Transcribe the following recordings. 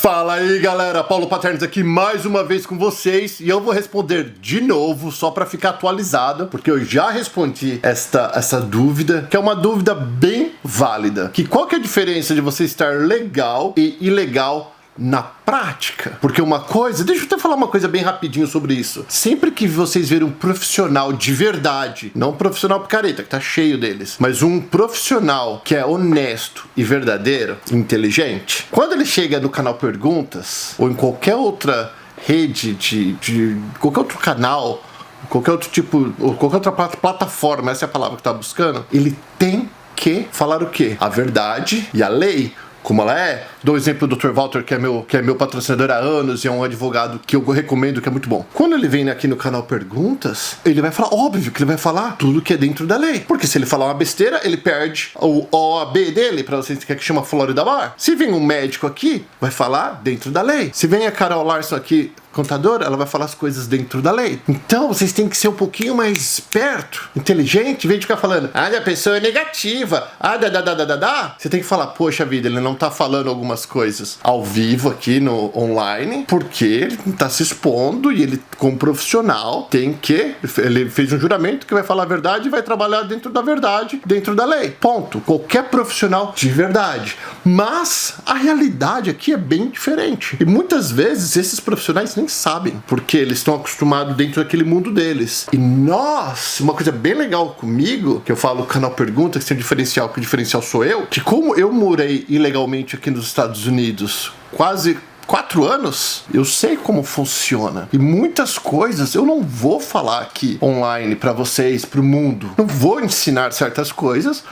Fala aí galera, Paulo Paternes aqui mais uma vez com vocês e eu vou responder de novo só para ficar atualizado, porque eu já respondi essa dúvida, que é uma dúvida bem válida, que qual que é a diferença de você estar legal e ilegal na prática? Porque uma coisa, deixa eu até falar uma coisa bem rapidinho sobre isso. Sempre que vocês verem um profissional de verdade, não um profissional picareta, que tá cheio deles, mas um profissional que é honesto e verdadeiro, inteligente, quando ele chega no canal Perguntas, ou em qualquer outra rede de qualquer outro canal, qualquer outro tipo, ou qualquer outra plataforma, essa é a palavra que tá buscando, ele tem que falar o quê? A verdade e a lei, como ela é. Dou o exemplo do Dr. Walter, que é meu patrocinador há anos e é um advogado que eu recomendo, que é muito bom. Quando ele vem aqui no canal Perguntas, ele vai falar, óbvio que ele vai falar tudo que é dentro da lei. Porque se ele falar uma besteira, ele perde o OAB dele, pra vocês que chama Florida Bar. Se vem um médico aqui, vai falar dentro da lei. Se vem a Carol Larson aqui, contadora, ela vai falar as coisas dentro da lei. Então vocês têm que ser um pouquinho mais esperto, inteligente, em vez de ficar falando, a pessoa é negativa, você tem que falar, poxa vida, ele não tá falando algumas coisas ao vivo aqui no online, porque ele tá se expondo e ele, como profissional, ele fez um juramento que vai falar a verdade e vai trabalhar dentro da verdade, dentro da lei. Ponto. Qualquer profissional de verdade. Mas a realidade aqui é bem diferente. E muitas vezes esses profissionais nem sabem, porque eles estão acostumados dentro daquele mundo deles. E nós, uma coisa bem legal comigo, que eu falo no canal Pergunta, que tem um diferencial, que o diferencial sou eu, que como eu morei ilegalmente aqui nos Estados Unidos quase 4 anos, eu sei como funciona. E muitas coisas eu não vou falar aqui online pra vocês, pro mundo. Não vou ensinar certas coisas,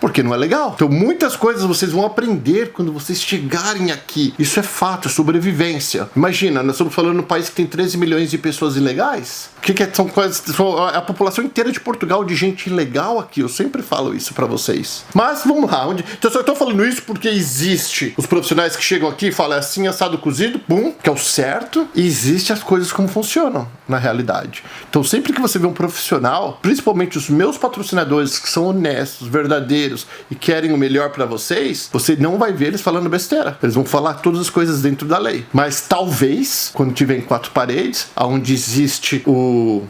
porque não é legal. Então muitas coisas vocês vão aprender quando vocês chegarem aqui. Isso é fato, é sobrevivência. Imagina, nós estamos falando num país que tem 13 milhões de pessoas ilegais. São coisas, a população inteira de Portugal de gente ilegal aqui. Eu sempre falo isso pra vocês. Mas vamos lá. Então eu só tô falando isso porque existe os profissionais que chegam aqui e falam assim, assado, cozido, pum, que é o certo. E existe as coisas como funcionam na realidade. Então sempre que você vê um profissional, principalmente os meus patrocinadores que são honestos, verdadeiros, e querem o melhor pra vocês, você não vai ver eles falando besteira. Eles vão falar todas as coisas dentro da lei. Mas talvez, quando tiver em 4 paredes, onde existe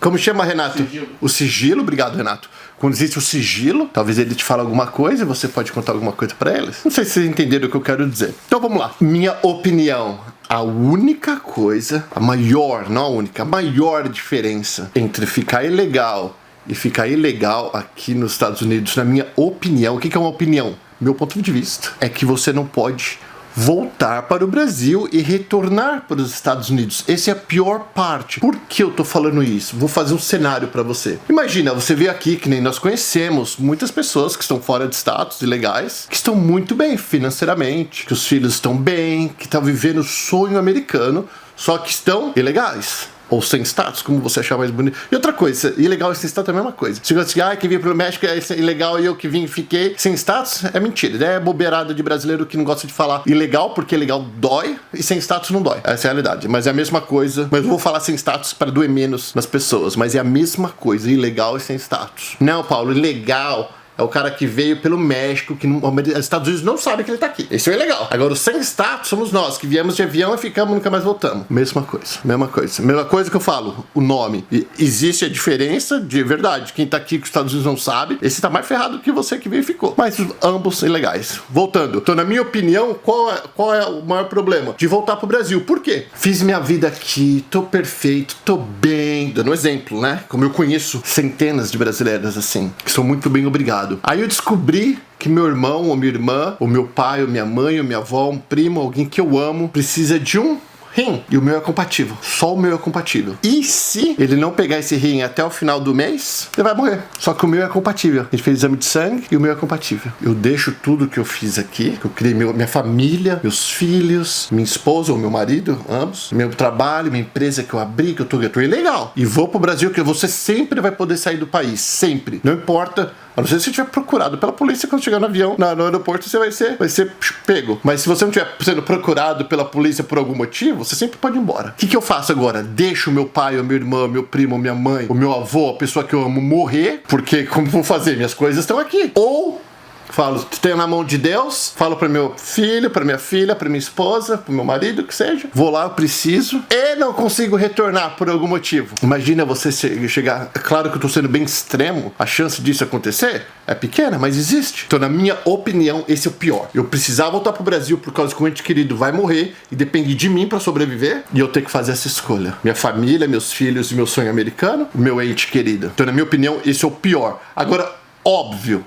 como chama, Renato? Sigilo. O sigilo, obrigado, Renato. Quando existe o sigilo, talvez ele te fale alguma coisa e você pode contar alguma coisa pra eles. Não sei se vocês entenderam o que eu quero dizer. Então vamos lá. Minha opinião. A única coisa, a maior, não a única, a maior diferença entre ficar ilegal e ficar ilegal aqui nos Estados Unidos, na minha opinião, o que é uma opinião? Meu ponto de vista é que você não pode voltar para o Brasil e retornar para os Estados Unidos. Essa é a pior parte. Por que eu tô falando isso? Vou fazer um cenário para você. Imagina, você vê aqui, que nem nós conhecemos muitas pessoas que estão fora de status ilegais, que estão muito bem financeiramente, que os filhos estão bem, que estão vivendo o sonho americano, só que estão ilegais. Ou sem status, como você achar mais bonito. E outra coisa, ilegal e sem status é a mesma coisa. Se você diz, que vim pro México é ilegal e eu que vim e fiquei sem status, é mentira. É bobeirada de brasileiro que não gosta de falar ilegal, porque ilegal dói e sem status não dói. Essa é a realidade. Mas é a mesma coisa. Mas eu vou falar sem status para doer menos nas pessoas. Mas é a mesma coisa, ilegal e sem status. Não, Paulo, ilegal é o cara que veio pelo México, que os Estados Unidos não sabem que ele tá aqui. Isso é legal. Agora, o sem status somos nós, que viemos de avião e ficamos e nunca mais voltamos. Mesma coisa. Mesma coisa que eu falo, o nome. Existe a diferença de verdade. Quem tá aqui que os Estados Unidos não sabe, esse tá mais ferrado que você que veio e ficou. Mas ambos ilegais. Voltando. Então, na minha opinião, qual é o maior problema? De voltar pro Brasil. Por quê? Fiz minha vida aqui, tô perfeito, tô bem. Dando um exemplo, né? Como eu conheço centenas de brasileiras assim, que são muito bem obrigadas. Aí eu descobri que meu irmão ou minha irmã, ou meu pai ou minha mãe ou minha avó, um primo, alguém que eu amo, precisa de um rim. E o meu é compatível. Só o meu é compatível. E se ele não pegar esse rim até o final do mês, ele vai morrer. Só que o meu é compatível. A gente fez exame de sangue e o meu é compatível. Eu deixo tudo que eu fiz aqui, que eu criei minha família, meus filhos, minha esposa ou meu marido, ambos, meu trabalho, minha empresa que eu abri, que eu tô ilegal. E vou pro Brasil, que você sempre vai poder sair do país. Sempre. Não importa. A não ser se você tiver procurado pela polícia, quando chegar no avião, no aeroporto, você vai ser pego. Mas se você não estiver sendo procurado pela polícia por algum motivo, você sempre pode ir embora. O que eu faço agora? Deixo meu pai, ou minha irmã, meu primo, minha mãe, o meu avô, a pessoa que eu amo morrer, porque como vou fazer? Minhas coisas estão aqui. Ou Falo, tenho na mão de Deus, falo para meu filho, para minha filha, para minha esposa, para meu marido, que seja. Vou lá, eu preciso e não consigo retornar por algum motivo. Imagina você chegar, é claro que eu tô sendo bem extremo, a chance disso acontecer é pequena, mas existe. Então, na minha opinião, esse é o pior. Eu precisar voltar pro Brasil por causa que um ente querido vai morrer e depende de mim para sobreviver e eu ter que fazer essa escolha. Minha família, meus filhos e meu sonho americano, meu ente querido. Então, na minha opinião, esse é o pior. Agora, óbvio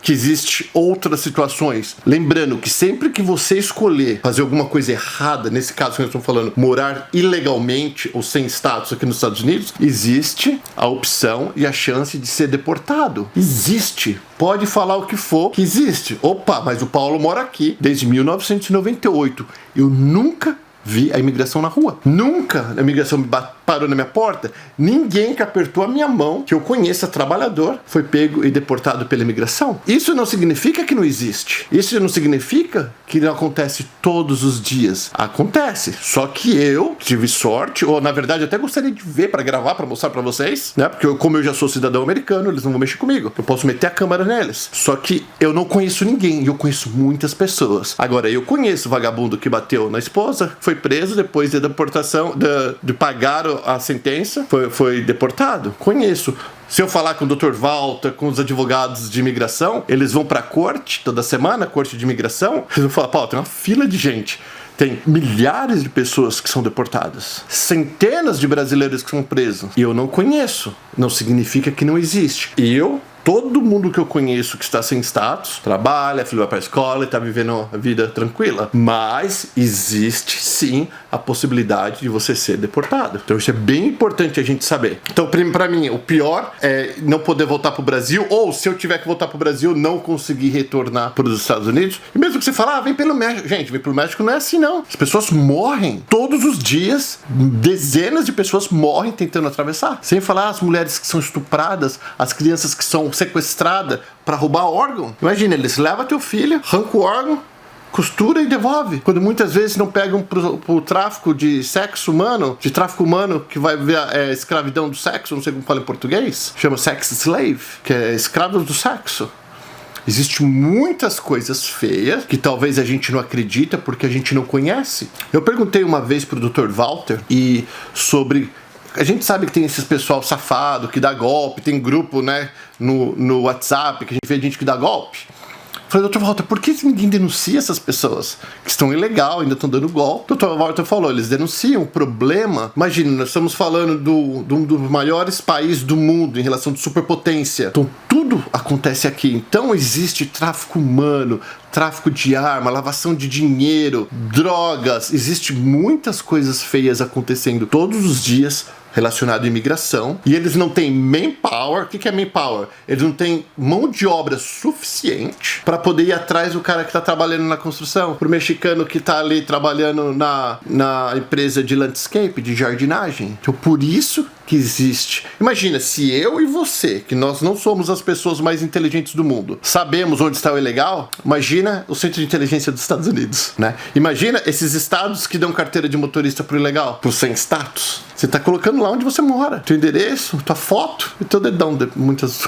que existe outras situações. Lembrando que sempre que você escolher fazer alguma coisa errada, nesse caso que nós estamos falando, morar ilegalmente ou sem status aqui nos Estados Unidos, existe a opção e a chance de ser deportado. Existe. Pode falar o que for, que existe. Opa, mas o Paulo mora aqui desde 1998. Eu nunca vi a imigração na rua. Nunca a imigração parou na minha porta. Ninguém que apertou a minha mão, que eu conheça trabalhador, foi pego e deportado pela imigração. Isso não significa que não existe. Isso não significa que não acontece todos os dias. Acontece. Só que eu tive sorte, ou na verdade até gostaria de ver para gravar, para mostrar para vocês, né? Porque como eu já sou cidadão americano, eles não vão mexer comigo. Eu posso meter a câmera neles. Só que eu não conheço ninguém. E eu conheço muitas pessoas. Agora, eu conheço o vagabundo que bateu na esposa, foi preso depois da deportação, de pagar a sentença, foi deportado. Conheço. Se eu falar com o Dr. Walter, com os advogados de imigração, eles vão pra corte toda semana, corte de imigração, eles vão falar, pô, tem uma fila de gente. Tem milhares de pessoas que são deportadas. Centenas de brasileiros que são presos. E eu não conheço. Não significa que não existe. Todo mundo que eu conheço que está sem status, trabalha, filho vai para a escola e está vivendo a vida tranquila. Mas existe sim a possibilidade de você ser deportado. Então isso é bem importante a gente saber. Então para mim o pior é não poder voltar para o Brasil, ou se eu tiver que voltar para o Brasil não conseguir retornar para os Estados Unidos. E mesmo que você fale, vem pelo México. Gente, vem pelo México não é assim não. As pessoas morrem todos os dias. Dezenas de pessoas morrem tentando atravessar. Sem falar as mulheres que são estupradas, as crianças que são sequestrada para roubar órgão. Imagina, eles levam teu filho, arrancam o órgão, costura e devolve. Quando muitas vezes não pegam pro tráfico de sexo humano, de tráfico humano, que vai ver a escravidão do sexo, não sei como fala em português, chama sex slave, que é escravos do sexo. Existem muitas coisas feias que talvez a gente não acredita porque a gente não conhece. Eu perguntei uma vez pro Dr. Walter e sobre... A gente sabe que tem esses pessoal safado que dá golpe, tem grupo, né, no WhatsApp, que a gente vê gente que dá golpe. Eu falei, Dr. Walter, por que ninguém denuncia essas pessoas que estão ilegal, ainda estão dando golpe? O Dr. Walter falou, eles denunciam. O problema, imagina, nós estamos falando um dos maiores países do mundo em relação de superpotência. Então tudo acontece aqui. Então existe tráfico humano, tráfico de arma, lavação de dinheiro, drogas. Existe muitas coisas feias acontecendo todos os dias relacionado à imigração, e eles não têm manpower. O que é manpower? Eles não têm mão de obra suficiente para poder ir atrás do cara que está trabalhando na construção, pro mexicano que está ali trabalhando na empresa de landscape, de jardinagem. Então por isso que existe. Imagina, se eu e você, que nós não somos as pessoas mais inteligentes do mundo, sabemos onde está o ilegal, imagina o Centro de Inteligência dos Estados Unidos, né? Imagina esses estados que dão carteira de motorista pro ilegal, pro sem status. Você tá colocando lá onde você mora, teu endereço, tua foto e teu dedão, muitas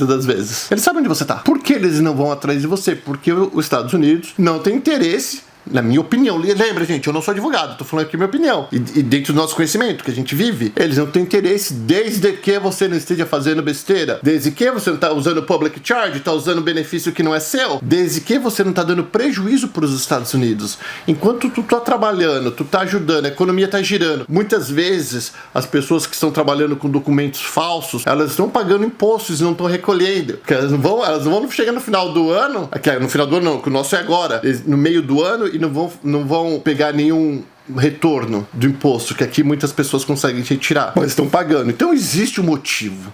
das vezes. Eles sabem onde você tá. Por que eles não vão atrás de você? Porque os Estados Unidos não tem interesse, na minha opinião. Lembra, gente, eu não sou advogado, tô falando aqui minha opinião. E dentro do nosso conhecimento que a gente vive, eles não têm interesse desde que você não esteja fazendo besteira, desde que você não tá usando public charge, tá usando benefício que não é seu, desde que você não tá dando prejuízo para os Estados Unidos. Enquanto tu tá trabalhando, tu tá ajudando, a economia tá girando. Muitas vezes, as pessoas que estão trabalhando com documentos falsos, elas estão pagando impostos e não estão recolhendo. Porque elas não vão chegar no final do ano, no final do ano não, que o nosso é agora, no meio do ano, e não vão pegar nenhum retorno do imposto, que aqui muitas pessoas conseguem retirar, mas estão pagando. Então existe um motivo.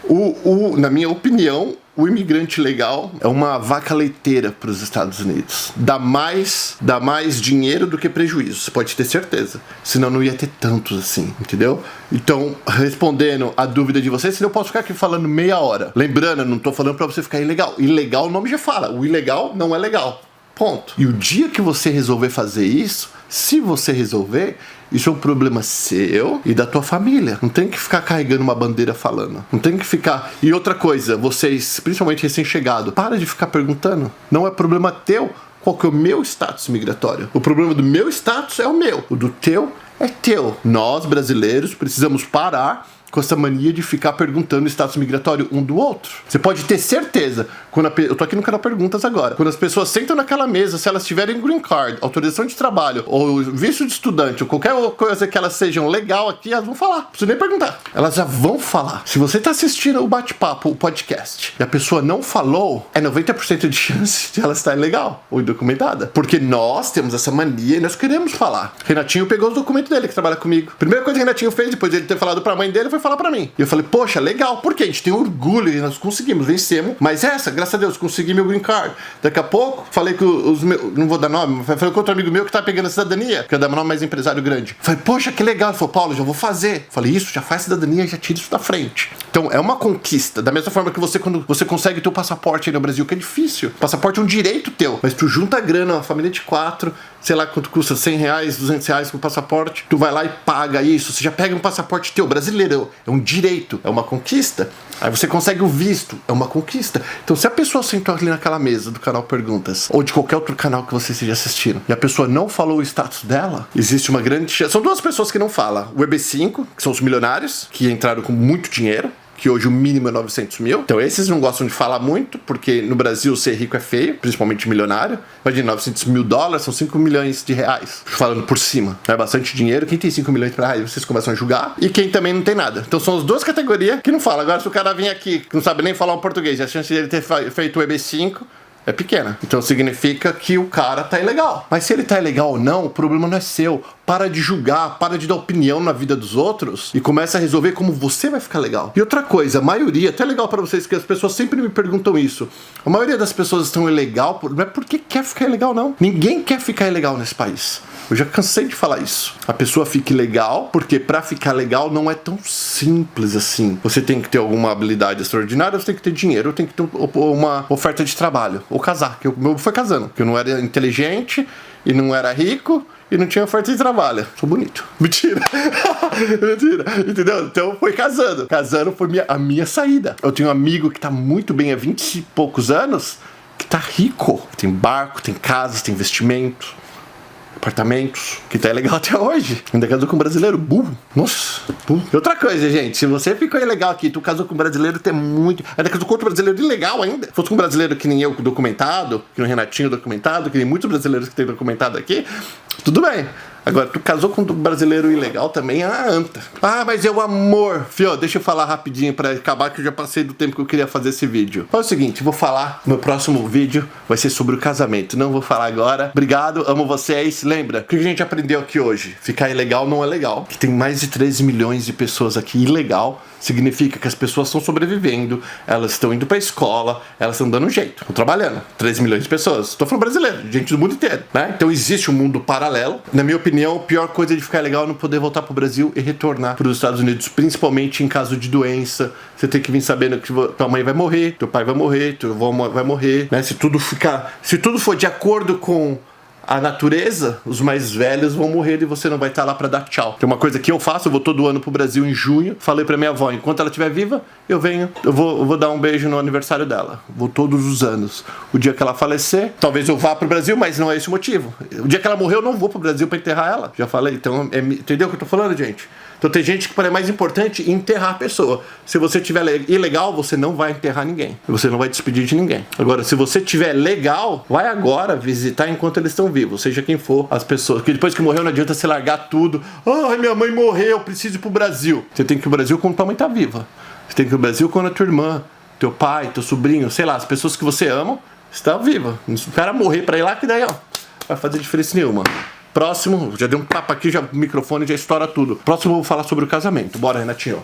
Na minha opinião, o imigrante legal é uma vaca leiteira para os Estados Unidos. Dá mais dinheiro do que prejuízo, você pode ter certeza. Senão não ia ter tantos assim, entendeu? Então, respondendo a dúvida de vocês, senão eu posso ficar aqui falando meia hora. Lembrando, eu não tô falando para você ficar ilegal. Ilegal, o nome já fala. O ilegal não é legal. Ponto. E o dia que você resolver fazer isso, Se você resolver, isso é um problema seu e da tua família. Não tem que ficar carregando uma bandeira falando. Não tem que ficar... E outra coisa, vocês, principalmente recém-chegados, para de ficar perguntando. Não é problema teu qual que é o meu status migratório. O problema do meu status é o meu. O do teu é teu. Nós, brasileiros, precisamos parar com essa mania de ficar perguntando o status migratório um do outro. Você pode ter certeza, eu tô aqui no canal Perguntas agora, quando as pessoas sentam naquela mesa, se elas tiverem green card, autorização de trabalho, ou visto de estudante, ou qualquer coisa que elas sejam legal aqui, elas vão falar. Não precisa nem perguntar. Elas já vão falar. Se você tá assistindo o bate-papo, o podcast, e a pessoa não falou, é 90% de chance de ela estar ilegal ou indocumentada. Porque nós temos essa mania e nós queremos falar. Renatinho pegou os documentos dele, que trabalha comigo. Primeira coisa que o Renatinho fez, depois de ele ter falado pra mãe dele, foi falar pra mim. E eu falei, poxa, legal, porque a gente tem orgulho e nós conseguimos, vencemos. Mas graças a Deus, consegui meu green card. Daqui a pouco, falei com os meus, não vou dar nome, mas falei com outro amigo meu que tá pegando a cidadania, que é da nome mais empresário grande. Falei, poxa, que legal. Ele falou, Paulo, já vou fazer. Falei, isso, já faz cidadania, já tira isso da frente. Então, é uma conquista. Da mesma forma que você, quando você consegue ter o passaporte aí no Brasil, que é difícil. O passaporte é um direito teu. Mas tu junta a grana, uma família de 4, sei lá quanto custa, R$100, R$200 com o passaporte, tu vai lá e paga isso, você já pega um passaporte teu, brasileiro, é um direito, é uma conquista. Aí você consegue o visto, é uma conquista. Então se a pessoa sentou ali naquela mesa do canal Perguntas, ou de qualquer outro canal que você esteja assistindo, e a pessoa não falou o status dela, existe uma grande chance. São duas pessoas que não falam, o EB5, que são os milionários, que entraram com muito dinheiro, que hoje o mínimo é 900 mil. Então esses não gostam de falar muito, porque no Brasil ser rico é feio, principalmente milionário. Imagina, $900 mil são 5 milhões de reais. Falando por cima. É bastante dinheiro. Quem tem 5 milhões de reais, vocês começam a julgar. E quem também não tem nada. Então são as duas categorias que não falam. Agora se o cara vir aqui, que não sabe nem falar um português, a chance dele ter feito o EB5 é pequena. Então significa que o cara tá ilegal. Mas se ele tá ilegal ou não, o problema não é seu. Para de julgar, para de dar opinião na vida dos outros e começa a resolver como você vai ficar legal. E outra coisa, a maioria, até legal para vocês que as pessoas sempre me perguntam isso. A maioria das pessoas estão ilegal, não é porque quer ficar ilegal não. Ninguém quer ficar ilegal nesse país. Eu já cansei de falar isso. A pessoa fica ilegal porque pra ficar legal não é tão simples assim. Você tem que ter alguma habilidade extraordinária, você tem que ter dinheiro, tem que ter uma oferta de trabalho. Ou casar, que o meu foi casando. Porque eu não era inteligente e não era rico e não tinha oferta de trabalho. Sou bonito. Mentira. Mentira. Entendeu? Então foi casando. Casando foi a minha saída. Eu tenho um amigo que tá muito bem há 20 e poucos anos, que tá rico. Tem barco, tem casas, tem investimento, apartamentos, que tá legal até hoje. Ainda casou com um brasileiro burro. Nossa, burro. E outra coisa, gente, se você ficou ilegal aqui, tu casou com um brasileiro, tem muito... Ainda casou com outro brasileiro ilegal ainda. Se fosse com um brasileiro que nem eu, documentado, que nem o Renatinho documentado, que nem muitos brasileiros que tem documentado aqui, tudo bem. Agora, tu casou com um brasileiro ilegal também, anta. Ah, mas é o amor. Fio, deixa eu falar rapidinho pra acabar, que eu já passei do tempo que eu queria fazer esse vídeo. Fala o seguinte, vou falar, meu próximo vídeo vai ser sobre o casamento. Não vou falar agora. Obrigado, amo vocês. Lembra, o que a gente aprendeu aqui hoje? Ficar ilegal não é legal. Que tem mais de 13 milhões de pessoas aqui ilegal. Significa que as pessoas estão sobrevivendo, elas estão indo pra escola, elas estão dando um jeito, estão trabalhando. 13 milhões de pessoas. Estou falando brasileiro, gente do mundo inteiro, né? Então existe um mundo paralelo. Na minha opinião, a pior coisa de ficar ilegal é não poder voltar pro Brasil e retornar para os Estados Unidos, principalmente em caso de doença. Você tem que vir sabendo que tua mãe vai morrer, teu pai vai morrer, teu avô vai morrer, né? Se tudo for de acordo com a natureza, os mais velhos vão morrer e você não vai estar lá pra dar tchau. Tem uma coisa que eu faço, eu vou todo ano pro Brasil em junho. Falei pra minha avó, enquanto ela estiver viva, eu venho, eu vou dar um beijo no aniversário dela. Vou todos os anos. O dia que ela falecer, talvez eu vá pro Brasil, mas não é esse o motivo. O dia que ela morrer, eu não vou pro Brasil pra enterrar ela. Já falei, então, entendeu o que eu tô falando, gente? Então tem gente que é mais importante enterrar a pessoa. Se você tiver ilegal, você não vai enterrar ninguém. Você não vai despedir de ninguém. Agora, se você tiver legal, vai agora visitar enquanto eles estão vivos. Seja quem for as pessoas. Porque depois que morreu não adianta você largar tudo. Ai, minha mãe morreu, eu preciso ir pro Brasil. Você tem que ir pro Brasil quando tua mãe tá viva. Você tem que ir pro Brasil quando a tua irmã, teu pai, teu sobrinho, sei lá, as pessoas que você ama, estão vivas. Se o cara morrer pra ir lá, que daí, ó, vai fazer diferença nenhuma. Próximo, já dei um papo aqui, já o microfone já estoura tudo. Próximo eu vou falar sobre o casamento. Bora, Renatinho.